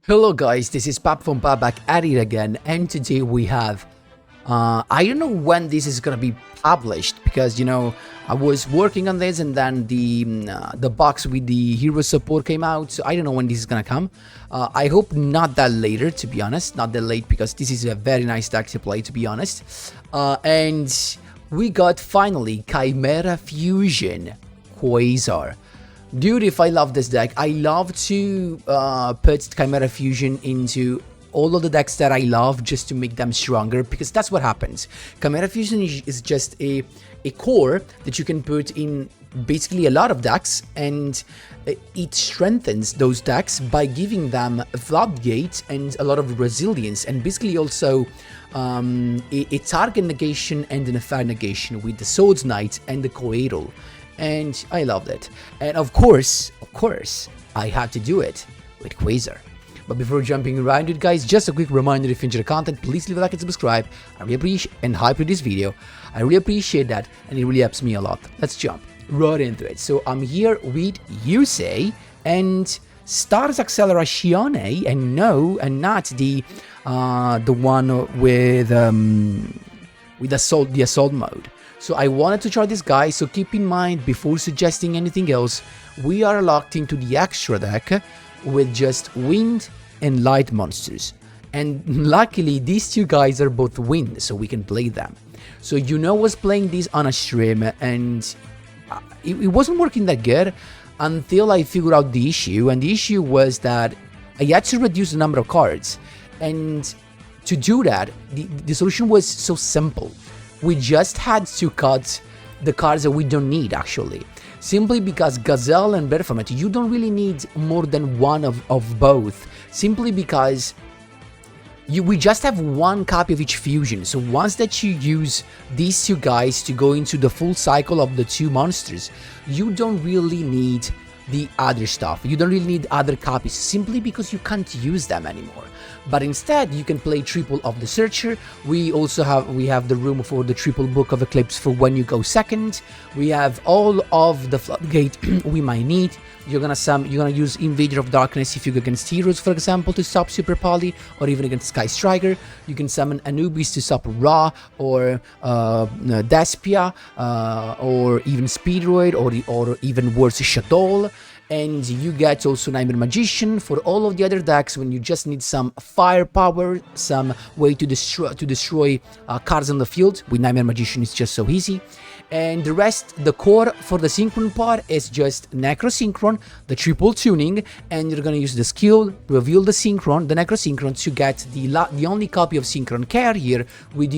Hello guys, this is Pap from Pap back at it again, and today we have I don't know when this is gonna be published because I was working on this and then the box with the hero support came out, so I don't know when this is gonna come. I hope not that later, to be honest, not that late, because this is a very nice deck to play, to be honest. And we got finally Chimera Fusion Quasar. Dude, if I love this deck, I love to put Chimera Fusion into all of the decks that I love just to make them stronger, because that's what happens. Chimera Fusion is just a core that you can put in basically a lot of decks, and it strengthens those decks by giving them a floodgate and a lot of resilience, and basically also a target negation and an effect negation with the Swords Knight and the Coetal. And I loved it. And of course, I had to do it with Quasar. But before jumping around it, guys, just a quick reminder: if you enjoy the content, please leave a like and subscribe. I really appreciate and hype this video. I really appreciate that, and it really helps me a lot. Let's jump right into it. So I'm here with Yusei and Stars Accelerazione, and no, and not the one with the assault mode. So I wanted to try this guy, so keep in mind before suggesting anything else, we are locked into the extra deck with just wind and light monsters. And luckily these two guys are both wind, so we can play them. So I was playing this on a stream and it wasn't working that good until I figured out the issue, and the issue was that I had to reduce the number of cards. And to do that, the solution was so simple. We just had to cut the cards that we don't need, actually. Simply because Gazelle and Baphomet, you don't really need more than one of both. Simply because we just have one copy of each fusion. So once that you use these two guys to go into the full cycle of the two monsters, you don't really need the other stuff. You don't really need other copies, simply because you can't use them anymore. But instead, you can play triple of the Searcher. We have the room for the triple Book of Eclipse for when you go second. We have all of the floodgate we might need. You're gonna use Invader of Darkness if you go against heroes, for example, to stop Super Poly, or even against Sky Striker. You can summon Anubis to stop Ra, or Despia, or even Speedroid, or even worse, Shaddoll. And you get also Nightmare Magician for all of the other decks when you just need some firepower, some way to destroy cards on the field. With Nightmare Magician, it's just so easy. And the rest, the core for the Synchron part is just Necrosynchron, the triple tuning, and you're gonna use the skill, reveal the Necrosynchron to get the only copy of Synchron Carrier with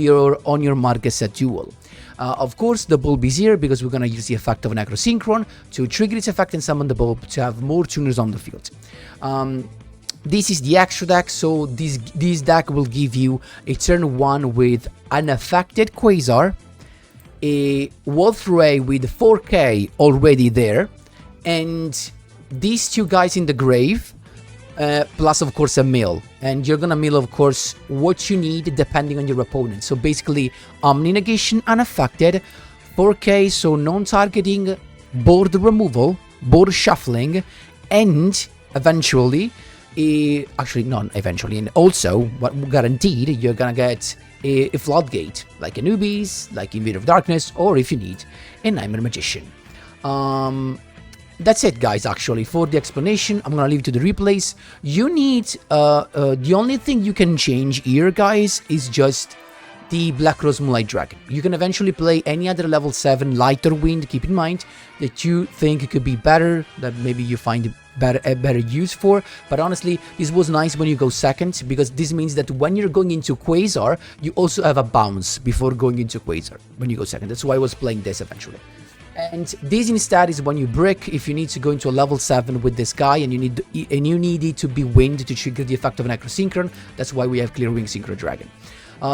on your market set Duel. Of course, the bulb is here because we're gonna use the effect of Necrosynchron to trigger its effect and summon the bulb to have more tuners on the field. This is the extra deck, so this deck will give you a turn 1 with unaffected Quasar, a Wolf Ray with 4k already there, and these two guys in the grave, plus of course a mill. And you're gonna mill, of course, what you need depending on your opponent. So basically, Omni Negation unaffected, 4k, so non-targeting, board removal, board shuffling, and eventually, actually not eventually, and also, what guaranteed, you're gonna get a floodgate, like Anubis, like Invader of Darkness, or if you need, a Nightmare Magician. That's it, guys. Actually, for the explanation, I'm gonna leave it to the replays. You need the only thing you can change here, guys, is just the Black Rose Moonlight Dragon. You can eventually play any other level 7 lighter wind. Keep in mind that you think it could be better, that maybe you find a better use for. But honestly, this was nice when you go second, because this means that when you're going into Quasar, you also have a bounce before going into Quasar when you go second. That's why I was playing this eventually. And this instead is when you brick, if you need to go into a level 7 with this guy, and you need it to be wind to trigger the effect of Necrosynchron. That's why we have Clear Wing Synchro Dragon.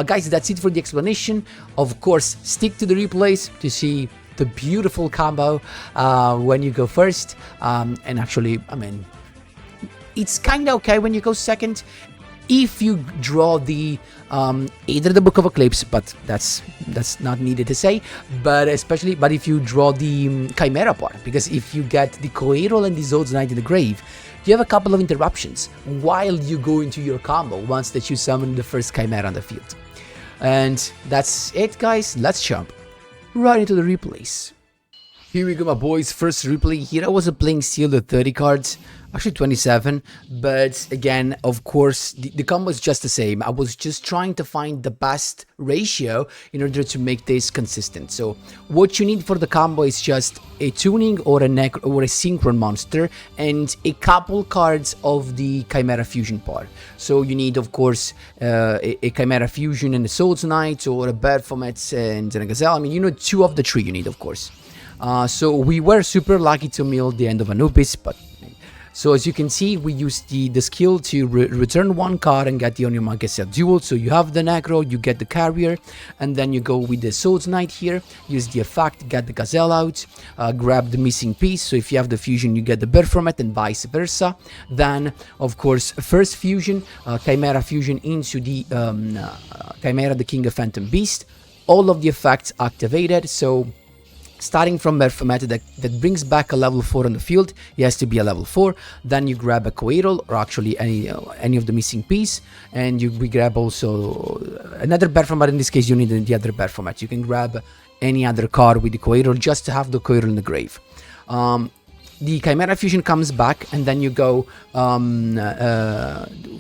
Guys, that's it for the explanation. Of course, stick to the replays to see the beautiful combo when you go first. And actually, I mean, it's kind of okay when you go second if you draw the either the Book of Eclipse, but that's not needed to say, but if you draw the Chimera part, because if you get the Coetal and the Swords Knight in the grave, you have a couple of interruptions while you go into your combo once that you summon the first Chimera on the field. And that's it, guys. Let's jump right into the replays. Here we go, my boys. First replay. Here I was playing still the 30 cards, actually 27, but again, of course, the combo is just the same. I was just trying to find the best ratio in order to make this consistent. So what you need for the combo is just a tuning or a synchron monster and a couple cards of the Chimera Fusion part. So you need, of course, a Chimera Fusion and a Soul's Knight, or a Baphomet and a Gazelle. I mean, you know, 2 of the 3 you need, of course. So we were super lucky to mill the end of Anubis, but so as you can see, we used the skill to return 1 card and get the on your market set Duel. So you have the Necro, you get the Carrier, and then you go with the Soul's Knight here, use the effect, get the Gazelle out, grab the missing piece. So if you have the fusion, you get the Baphomet and vice versa. Then, of course, first fusion, Chimera fusion into the Chimera, the King of Phantom Beast. All of the effects activated, so starting from Baphomet that brings back a level 4 on the field, he has to be a level 4. Then you grab a Coetal, or actually any of the missing piece, and we grab also another Baphomet. In this case, you need the other Baphomet. You can grab any other card with the Coetal just to have the Coetal in the grave. The Chimera Fusion comes back, and then you go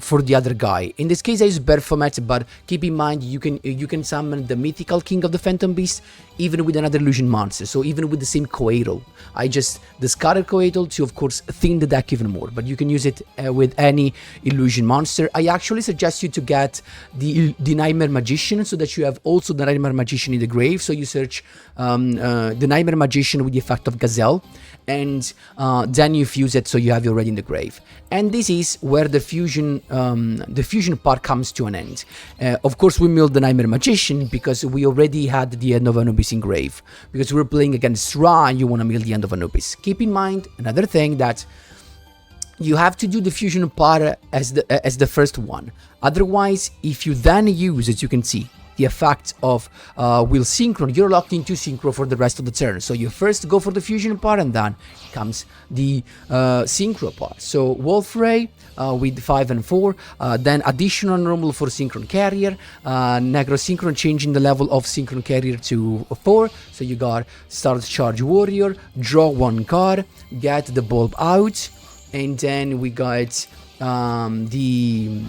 for the other guy. In this case, I use Baphomet, but keep in mind you can summon the mythical King of the Phantom Beast even with another illusion monster. So even with the same Coetal, I just discarded Coetal to, of course, thin the deck even more. But you can use it with any illusion monster. I actually suggest you to get the Nightmare Magician, so that you have also the Nightmare Magician in the grave. So you search the Nightmare Magician with the effect of Gazelle, and then you fuse it, so you have it already in the grave. And this is where the fusion part comes to an end. Of course, we milled the Nightmare Magician because we already had the end of Anubis in grave, because we were playing against Ra and you want to mill the end of Anubis. Keep in mind another thing, that you have to do the fusion part as the first one. Otherwise, if you then use, as you can see, the effect of will synchron, you're locked into synchro for the rest of the turn. So you first go for the fusion part, and then comes the synchro part. So Wolf Ray with 5 and 4, then additional normal for synchron carrier, Negro synchron, changing the level of synchron carrier to 4. So you got start charge warrior, draw 1 card, get the bulb out, and then we got the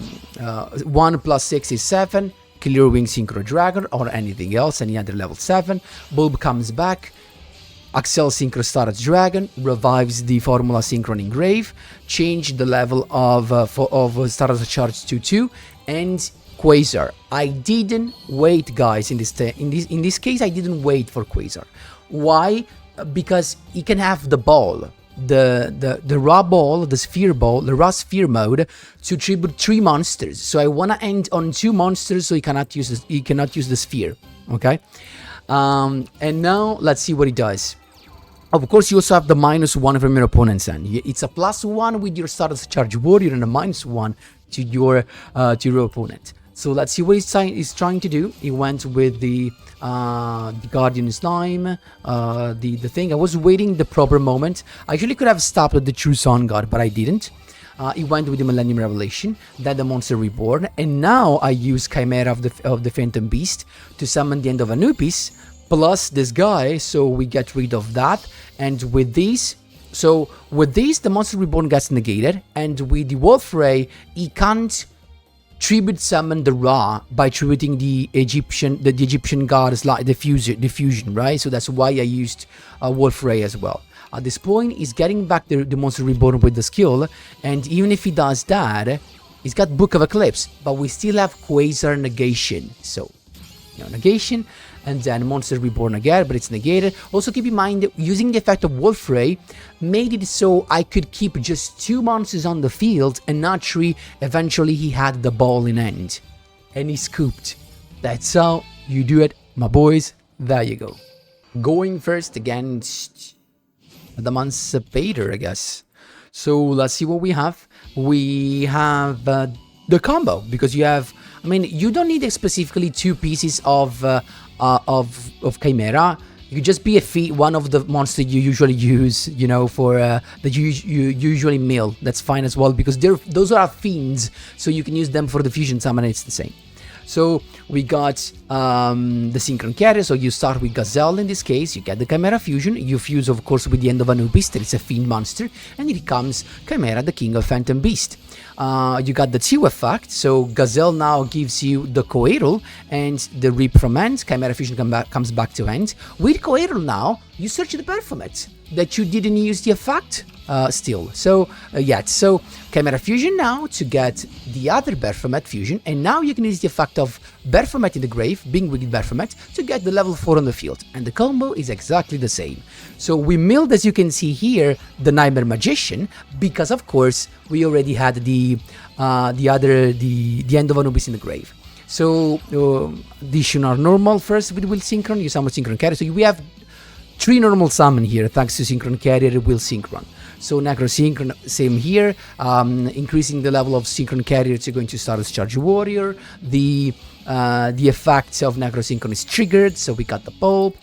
1 plus 6 is 7. Clear Wing Synchro Dragon, or anything else, any other level 7. Bulb comes back. Zaxel Synchro Starred Dragon revives the Formula Synchron Engrave. Change the level of Starred Charge to 2. And QUASAR. I didn't wait, guys. In this case, I didn't wait for QUASAR. Why? Because he can have the ball. The raw ball, the sphere ball, the raw sphere mode, to tribute 3 monsters. So I want to end on 2 monsters, so he cannot use the sphere. Okay, and now let's see what he does. Of course, you also have the -1 from your opponent's end. It's a +1 with your Stardust Charge Warrior and a -1 to your opponent. So let's see what he's trying to do. He went with the Guardian Slime, the thing. I was waiting the proper moment. I actually could have stopped at the True Sun God, but I didn't. He went with the Millennium Revelation, then the Monster Reborn, and now I use Chimera of the Phantom Beast to summon the end of Anubis, plus this guy, so we get rid of that. And with these, the Monster Reborn gets negated, and with the Wolf Ray, he can't tribute summon the Ra by tributing the Egyptian goddess, like the fusion, right? So that's why I used Wolf Ray as well. At this point, he's getting back the Monster Reborn with the skill, and even if he does that, he's got Book of Eclipse, but we still have QUASAR negation. So, negation, and then Monster Reborn again, but it's negated. Also keep in mind that using the effect of Wolf Ray made it so I could keep just 2 monsters on the field and not 3. Eventually he had the ball in hand, and he scooped. That's how you do it, my boys. There you go. Going first against Adamancipator, I guess. So let's see what we have. We have the combo, because you have, I mean, you don't need specifically 2 pieces of Chimera. You could just be a one of the monsters you usually use, you know, for that you usually mill. That's fine as well, because those are fiends, so you can use them for the fusion summon, and it's the same. So we got the Synchron carrier, so you start with Zaxel in this case, you get the Chimera fusion, you fuse of course with the end of Anubis, that is a fiend monster, and it becomes Chimera, the king of Phantom Beast. You got the 2 effect, so Zaxel now gives you the Coeral and the Rip from Hand, Chimera fusion comes back to hand. With Coeral now, you search the Baphomet, that you didn't use the effect still. So so Chimera fusion now to get the other Baphomet fusion, and now you can use the effect of Baphomet in the grave, being with Baphomet, to get the level 4 on the field, and the combo is exactly the same. So we milled, as you can see here, the Nightmare Magician, because of course we already had the end of Anubis in the grave. So addition are normal first with Will Synchron, you summon Synchron carrier, so we have 3 normal summon here thanks to Synchron carrier, Will Synchron. So Necro Synchron, same here, increasing the level of Synchron carrier to going to Stardust Charge Warrior. The effect of Necro Synchron is triggered, so we got the Pulp.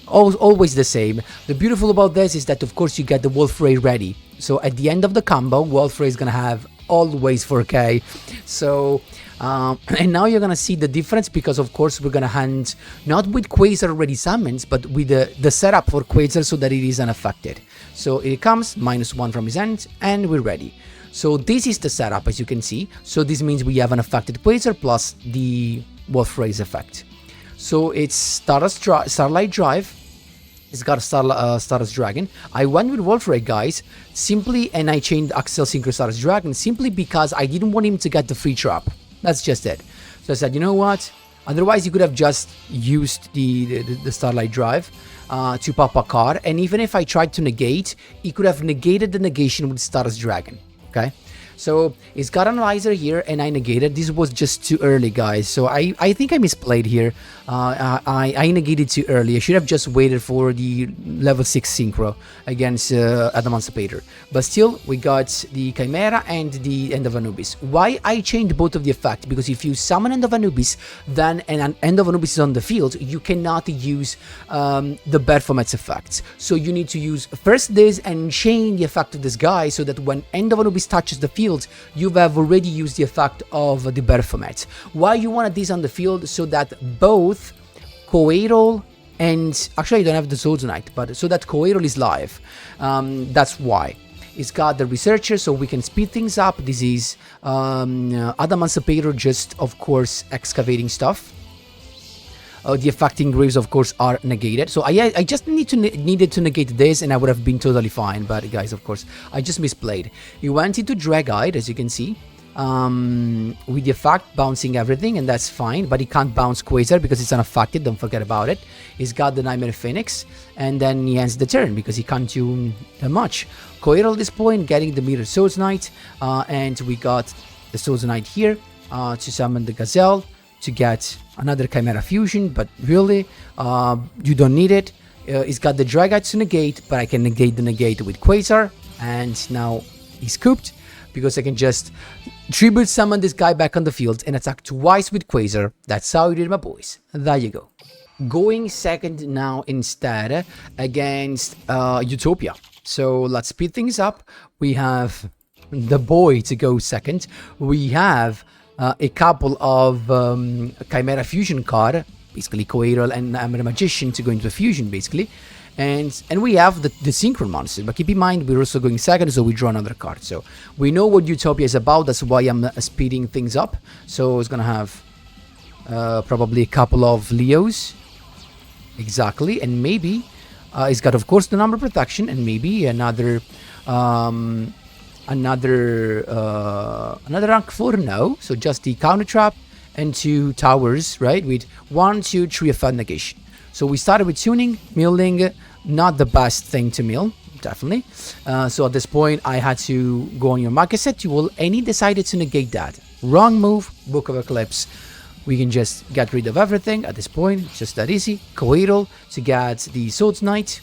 Always the same. The beautiful about this is that of course you get the Wolf Ray ready. So at the end of the combo, Wolf Ray is gonna have always 4K. So and now you're gonna see the difference, because of course we're gonna hand not with Quasar already summons, but with the setup for Quasar so that it is unaffected. So it comes -1 from his end, and we're ready. So this is the setup, as you can see. So this means we have an affected Quasar plus the Wolf Ray's effect. So it's Starlight Drive. It's got Stardust Dragon. I went with Wolf Ray, guys, simply, and I chained Axel Synchro Stardust Dragon simply because I didn't want him to get the free trap. That's just it. So I said, you know what? Otherwise, you could have just used the Starlight Drive to pop a card, and even if I tried to negate, he could have negated the negation with Stardust Dragon. Okay? So it's got Analyzer here, and I negated. This was just too early, guys. So I think I misplayed here. I negated too early. I should have just waited for the level 6 Synchro against Adamancipator. But still, we got the Chimera and the End of Anubis. Why I changed both of the effect? Because if you summon End of Anubis, then an End of Anubis is on the field, you cannot use the Baphomet's effects. So you need to use first this and chain the effect of this guy, so that when End of Anubis touches the field, you have already used the effect of the Baphomet. Why you wanted this on the field? So that both Coeral and actually I don't have the Zolzonite, but so that Coeral is live. That's why. It's got the Researcher, so we can speed things up. This is Adamancipator, just of course excavating stuff. The affecting graves, of course, are negated. So I just needed to negate this, and I would have been totally fine. But guys, of course, I just misplayed. He went into Drag-Eyed, as you can see, with the effect bouncing everything, and that's fine. But he can't bounce Quasar because it's unaffected. Don't forget about it. He's got the Nightmare Phoenix, and then he ends the turn because he can't do that much. Coeral at this point getting the Mirror Zolzonite, and we got the Zolzonite here to summon the Zaxel, to get another Chimera fusion, but really, you don't need it. It's got the Drag-Eyed to negate, but I can negate the negate with Quasar, and now he's cooped, because I can just tribute summon this guy back on the field and attack twice with Quasar. That's how you did, my boys. There you go. Going second now instead against Utopia. So let's speed things up. We have the boy to go second. We have a couple of Chimera fusion card, basically Coeral and Nightmare Magician to go into a fusion, basically. And we have the Synchron monster, but keep in mind we're also going second, so we draw another card. So we know what Utopia is about, that's why I'm speeding things up. So it's gonna have probably a couple of Leos, exactly, and maybe it's got of course the number protection, and maybe another rank 4, no, so just the counter trap and 2 towers, right, with 1, 2, 3 effect negation. So we started with tuning, milling, not the best thing to mill, definitely. So at this point I had to go on your market set tool, and he decided to negate that. Wrong move, Book of Eclipse. We can just get rid of everything at this point, it's just that easy. Coeral to get the Zolzonite.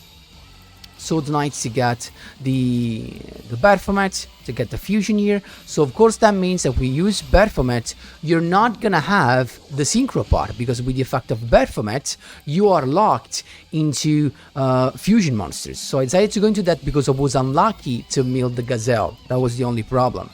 Sword Knight to get the Baphomet, to get the fusion here. So of course that means that we use Baphomet, you're not gonna have the synchro part, because with the effect of Baphomet, you are locked into fusion monsters. So I decided to go into that because I was unlucky to mill the Gazelle. That was the only problem.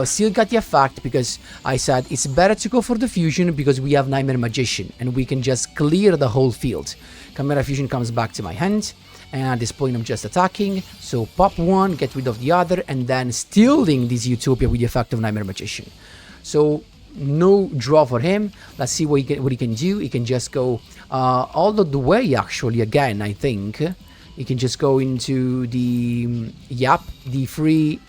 Still got the effect because I said it's better to go for the fusion because we have Nightmare Magician and we can just clear the whole field. Chimera Fusion comes back to my hand, and at this point I'm just attacking, so pop one, get rid of the other, and then stealing this Utopia with the effect of Nightmare Magician. So no draw for him. Let's see what he can do. He can just go all of the way, actually, again, I think. He can just go into the free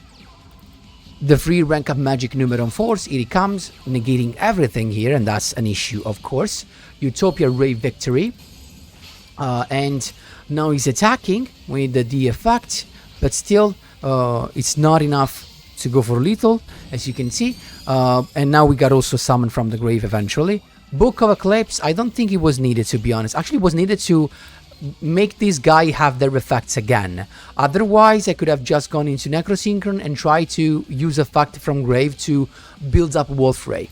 rank up magic Numeron Force. Here he comes, negating everything here, and that's an issue, of course. Utopia Ray Victory. And now he's attacking with the effect, but still it's not enough to go for lethal, as you can see. And now we got also summoned from the grave eventually. Book of Eclipse, I don't think it was needed, to be honest. Actually, it was needed to make this guy have their effects again. Otherwise, I could have just gone into Necrosynchron and tried to use effect from grave to build up Wolf Ray.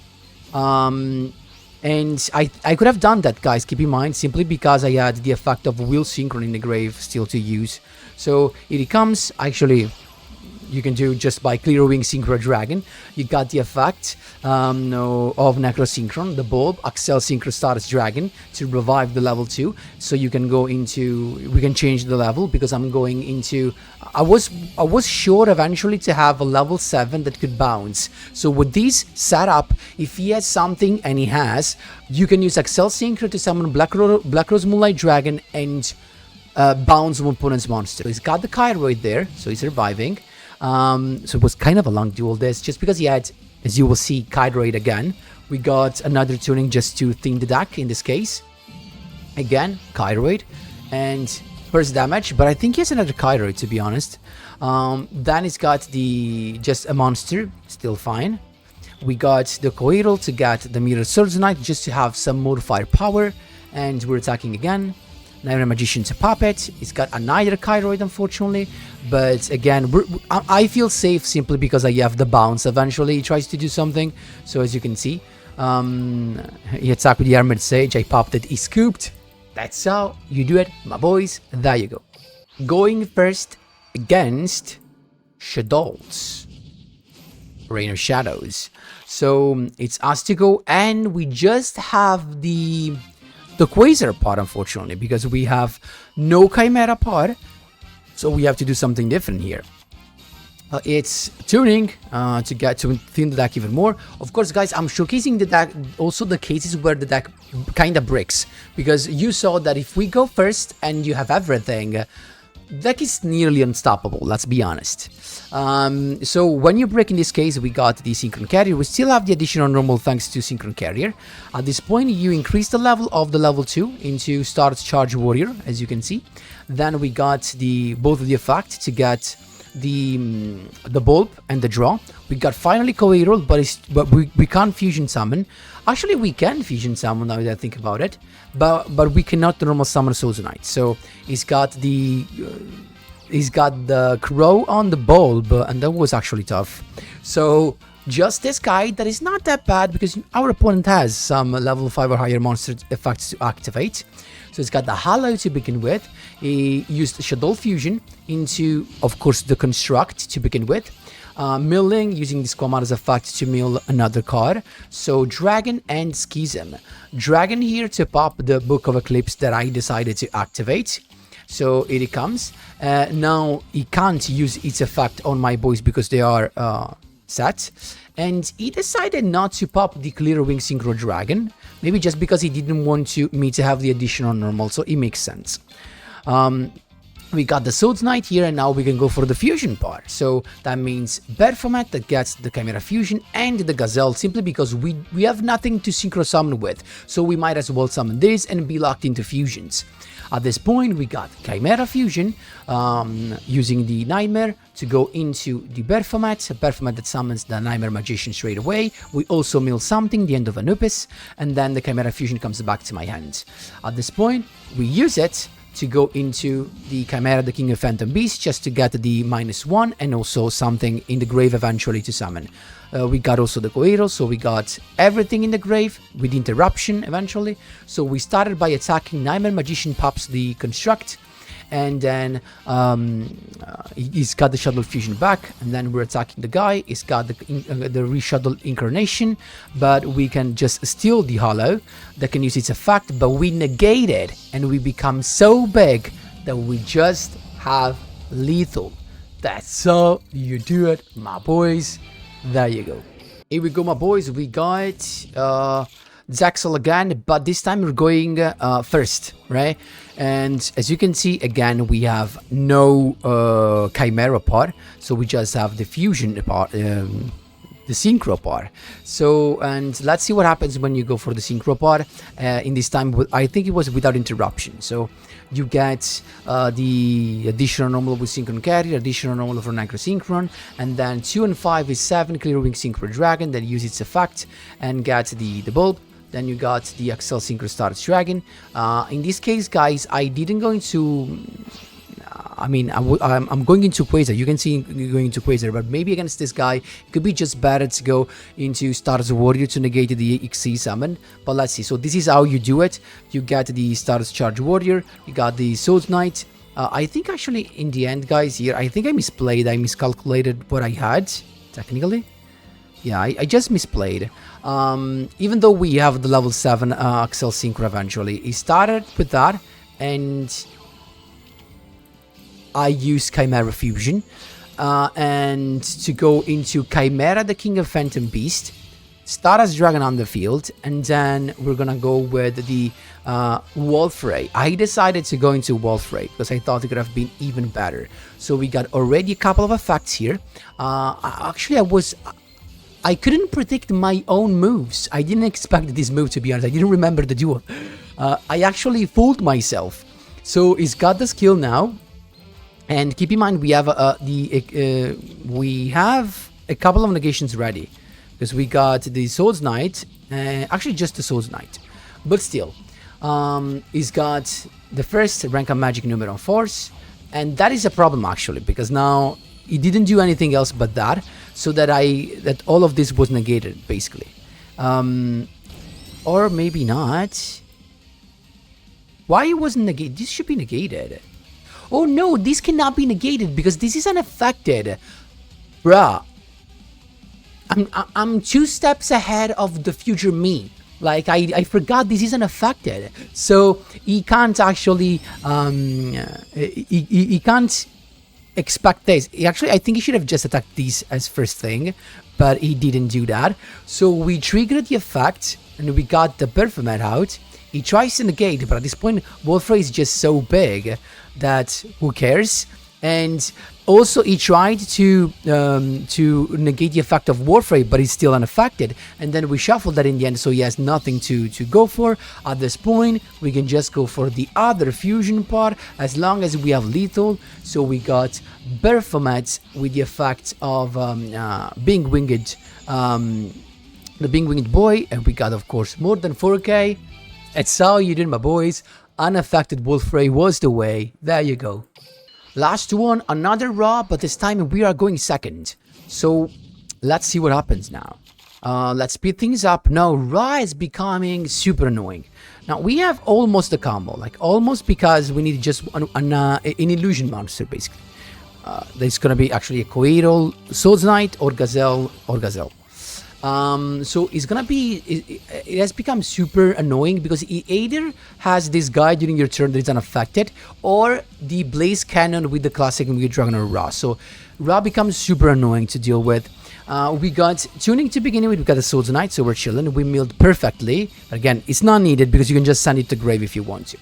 And I could have done that, guys, keep in mind, simply because I had the effect of Will Synchron in the grave still to use. So here he comes. Actually, you can do just by clearing Synchro Dragon. You got the effect of Necrosynchron, the bulb, Zaxel Synchro Status Dragon to revive the level 2. So you can go into, we can change the level because I'm going into, I was sure eventually to have a level 7 that could bounce. So with this setup, if he has something, and he has, you can use Zaxel Synchro to summon Black Rose Moonlight Dragon and bounce one opponent's monster. So he's got the Chiroid there, so he's surviving. So it was kind of a long duel this, just because he had, as you will see, Chiroid again. We got another tuning just to thin the deck in this case. Again, Chiroid, and burst damage, but I think he has another Chiroid, to be honest. Then he's got just a monster, still fine. We got the Coeral to get the Mirror Surge Knight, just to have some more firepower, and we're attacking again. Nightmare Magician to pop it. He's got another Chiroid, unfortunately, but again, I feel safe simply because I have the bounce. Eventually he tries to do something, so as you can see, he attacked with the Armored Sage. I popped it, he scooped. That's how you do it, my boys. There you go. Going first against Shaddoll's Reign of Shadows. So it's us to go, and we just have the Quasar part, unfortunately, because we have no Chimera part, so we have to do something different here. It's tuning to get to thin the deck even more. Of course, guys, I'm showcasing the deck, also the cases where the deck kind of breaks, because you saw that if we go first and you have everything, deck is nearly unstoppable, let's be honest. So when you break, in this case, we got the Synchron Carrier. We still have the additional normal thanks to Synchron Carrier. At this point, you increase the level of the level 2 into Start Charge Warrior, as you can see. Then we got both of the effect to get the bulb and the draw. We got finally Coeral, but we can't fusion summon. Actually, we can fusion summon now that I think about it, but we cannot normal summon Soul Knight. So he's got the Crow on the bulb, and that was actually tough. So just this guy, that is not that bad because our opponent has some level 5 or higher monster effects to activate. So he's got the Hollow to begin with. He used Shaddoll Fusion into, of course, the Construct to begin with. Milling, using this Quamara's effect to mill another card. So Dragon and Schism. Dragon here to pop the Book of Eclipse that I decided to activate. So here it comes. Now he can't use its effect on my boys because they are set. And he decided not to pop the Clear Wing Synchro Dragon. Maybe just because he didn't want me to have the additional normal, so it makes sense. We got the Sword Knight here, and now we can go for the fusion part. So that means Baphomet that gets the Chimera Fusion and the Gazelle, simply because we have nothing to synchro summon with. So we might as well summon this and be locked into fusions. At this point, we got Chimera Fusion, using the Nightmare to go into the Baphomet that summons the Nightmare Magician straight away. We also mill something, the end of Anubis, and then the Chimera Fusion comes back to my hand. At this point, we use it to go into the Chimera, the King of Phantom Beast, just to get the -1 and also something in the grave eventually to summon. We got also the Coero, so we got everything in the grave with interruption eventually. So we started by attacking Nightmare Magician pops the Construct, and then he's got the Shaddoll Fusion back, and then we're attacking the guy. He's got the Re-Shaddoll Incarnation, but we can just steal the Hollow that can use its effect, but we negate it, and we become so big that we just have lethal. That's how you do it, my boys. There you go. Here we go, my boys. We got Zaxel again, but this time we're going first, right? And as you can see, again, we have no Chimera part, so we just have the fusion part, the synchro part. So, and let's see what happens when you go for the synchro part. In this time, I think it was without interruption. So you get the additional normal with Synchron Carrier, additional normal for Necrosynchron, and then 2 and 5 is 7 Clear Wing Synchro Dragon that use its effect and get the bulb. Then you got the Axel Synchro Stardust Dragon. In this case, guys, I didn't go into... I'm going into Quasar. You can see going into Quasar, but maybe against this guy, it could be just better to go into Stardust Warrior to negate the XC summon. But let's see. So this is how you do it. You get the Stardust Charge Warrior. You got the Swords Knight. I think actually in the end, guys, here, I think I misplayed. I miscalculated what I had, technically. Yeah, I just misplayed. Even though we have the level 7 Axel Synchro eventually. He started with that, and I used Chimera Fusion. And to go into Chimera, the King of Phantom Beast, Stardust Dragon on the field, and then we're gonna go with the Wolf Ray. I decided to go into Wolf Ray because I thought it could have been even better. So we got already a couple of effects here. Actually, I couldn't predict my own moves. I didn't expect this move, to be honest. I didn't remember the duel. I actually fooled myself. So he's got the skill now. And keep in mind, we have we have a couple of negations ready. Because we got the Swords Knight. Actually, just the Swords Knight. But still. He's got the first rank of magic number on force. And that is a problem, actually. Because now he didn't do anything else but that. So that all of this was negated, basically. Or maybe not. Why it wasn't negated? This should be negated. Oh no, this cannot be negated because this is unaffected. Bruh. I'm 2 steps ahead of the future me. Like, I forgot this is unaffected. So, he can't actually... he can't expect this. Actually, I think he should have just attacked these as first thing, but he didn't do that. So we triggered the effect, and we got the Perfumet out. He tries to negate, but at this point, Wolfray is just so big that who cares? And also, he tried to negate the effect of Warfray, but he's still unaffected. And then we shuffled that in the end, so he has nothing to go for. At this point, we can just go for the other fusion part, as long as we have lethal. So we got Baphomet with the effect of being winged, the being winged boy, and we got, of course, more than 4k. That's how you did, my boys. Unaffected Wolfray was the way. There you go. Last one, another Raw, but this time we are going second. So, let's see what happens now. Let's speed things up. Now, Raw is becoming super annoying. Now, we have almost the combo. Like, almost because we need just an illusion monster, basically. There's gonna be actually a Coeral, Swords Knight, or Gazelle, so it's gonna be, it has become super annoying because he either has this guy during your turn that is unaffected, or the Blaze Cannon with the classic and with Dragon or Ra. So Ra becomes super annoying to deal with. We got Tuning to begin with, we got the Swords Knight, so we're chilling. We milled perfectly. Again, it's not needed because you can just send it to grave if you want to.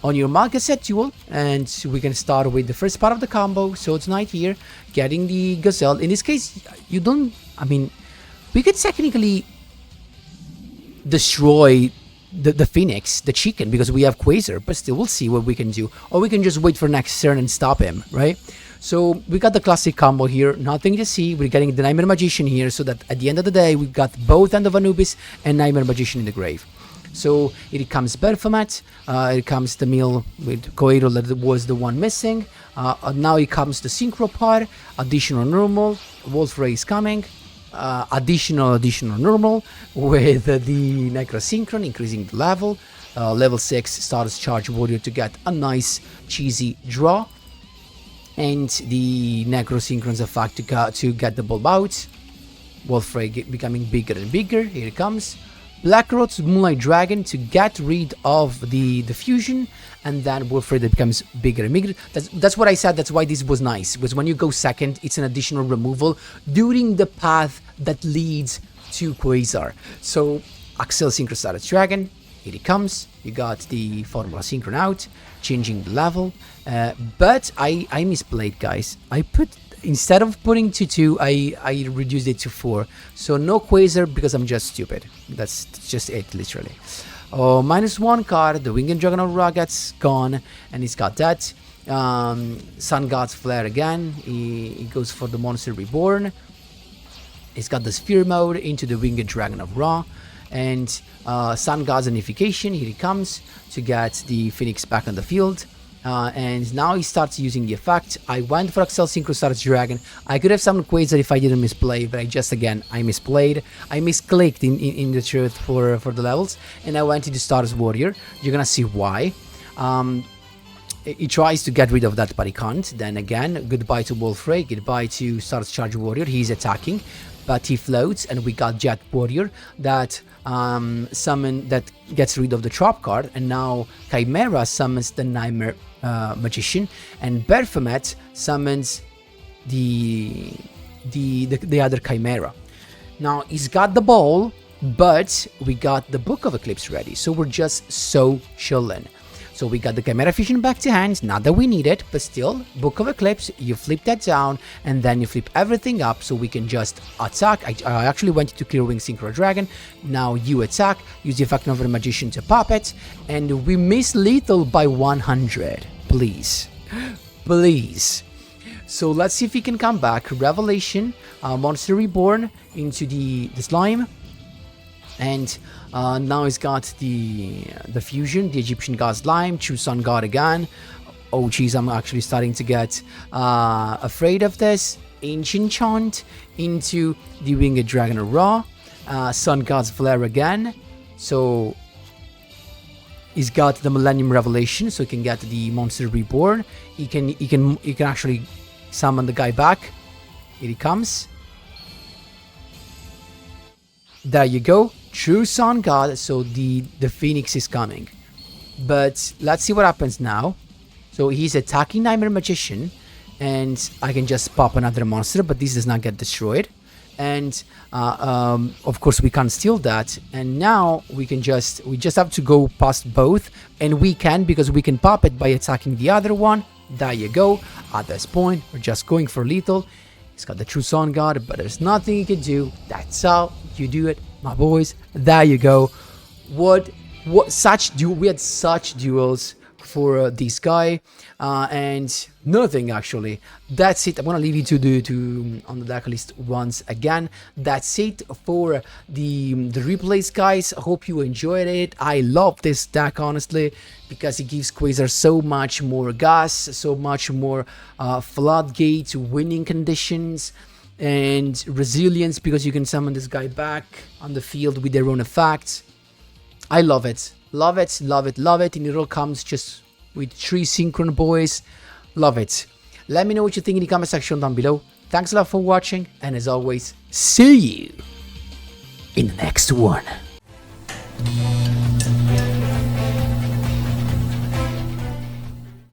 On your Malka set Duel, and we can start with the first part of the combo, Swords Knight here, getting the Gazelle. In this case, you don't, I mean, we could technically destroy the Phoenix, the chicken, because we have Quasar, but still, we'll see what we can do. Or we can just wait for next turn and stop him, right? So, we got the classic combo here, nothing to see. We're getting the Nightmare Magician here, so that at the end of the day, we got both End of Anubis and Nightmare Magician in the grave. So it comes Berfomet, it comes the mill with Coiro that was the one missing. Now it comes the Synchro part, additional normal, Wolf Ray is coming, additional normal with the Necrosynchron, increasing the level. Level 6 starts Charge Warrior to get a nice cheesy draw. And the Necrosynchron's effect to get the bulb out. Wolf Ray becoming bigger and bigger. Here it comes. Blackroot's Moonlight Dragon to get rid of the fusion, and then Wolf Ray that becomes bigger and bigger. That's what I said. That's why this was nice. Because when you go second, it's an additional removal during the path that leads to Quasar. So Zaxel Synchro Status Dragon. Here it comes. You got the Formula Synchron out, changing the level. But I misplayed, guys. I put, instead of putting to 2, I reduced it to 4. So no Quasar because I'm just stupid. That's just it, literally. -1 card, the Winged Dragon of Ra gets gone, and he's got that. Sun God's Flare again. He goes for the Monster Reborn. He's got the Sphere mode into the Winged Dragon of Ra. And Sun God's Unification, here he comes to get the Phoenix back on the field. And now he starts using the effect. I went for Zaxel Synchro Status Dragon. I could have summoned Quasar if I didn't misplay, but I misplayed. I misclicked in the truth for the levels, and I went into Status Warrior. You're gonna see why. He tries to get rid of that, but he can't. Then again, goodbye to Wolf Ray, goodbye to Status Charge Warrior. He's attacking, but he floats, and we got Jet Warrior that that gets rid of the trap card, and now Chimera summons the Nightmare Magician, and Berfomet summons the other Chimera. Now he's got the ball, but we got the Book of Eclipse ready, so we're just so chillin'. So we got the Chimera Fusion back to hand, not that we need it, but still, Book of Eclipse, you flip that down, and then you flip everything up so we can just attack. I actually went to Clear Wing Synchro Dragon. Now you attack, use the effect of the Magician to pop it, and we miss lethal by 100. Please. Please. So let's see if he can come back. Revelation, Monster Reborn into the slime. And now he's got the fusion, the Egyptian God Slime, True Sun God again. Oh geez, I'm actually starting to get afraid of this. Ancient Chant into the Winged Dragon of Ra. Sun God's Flare again. So he's got the Millennium Revelation, so he can get the Monster Reborn. He can actually summon the guy back. Here he comes. There you go. True Sun God, so the Phoenix is coming. But let's see what happens now. So he's attacking Nightmare Magician, and I can just pop another monster, but this does not get destroyed. And of course we can't steal that. And now we just have to go past both, and we can, because we can pop it by attacking the other one. There you go. At this point, we're just going for lethal. He's got the True Sun God, but there's nothing he can do. That's how you do it, my boys. There you go. We had such duels for this guy, and nothing actually. That's it. I'm gonna leave you to on the deck list once again. That's it for the replays, guys. I hope you enjoyed it. I love this deck, honestly, because it gives Quasar so much more gas, so much more floodgate winning conditions, and resilience, because you can summon this guy back on the field with their own effects. I love it. Love it, love it, love it. And it all comes just with 3 Synchron boys. Love it. Let me know what you think in the comment section down below. Thanks a lot for watching, and as always, see you in the next one.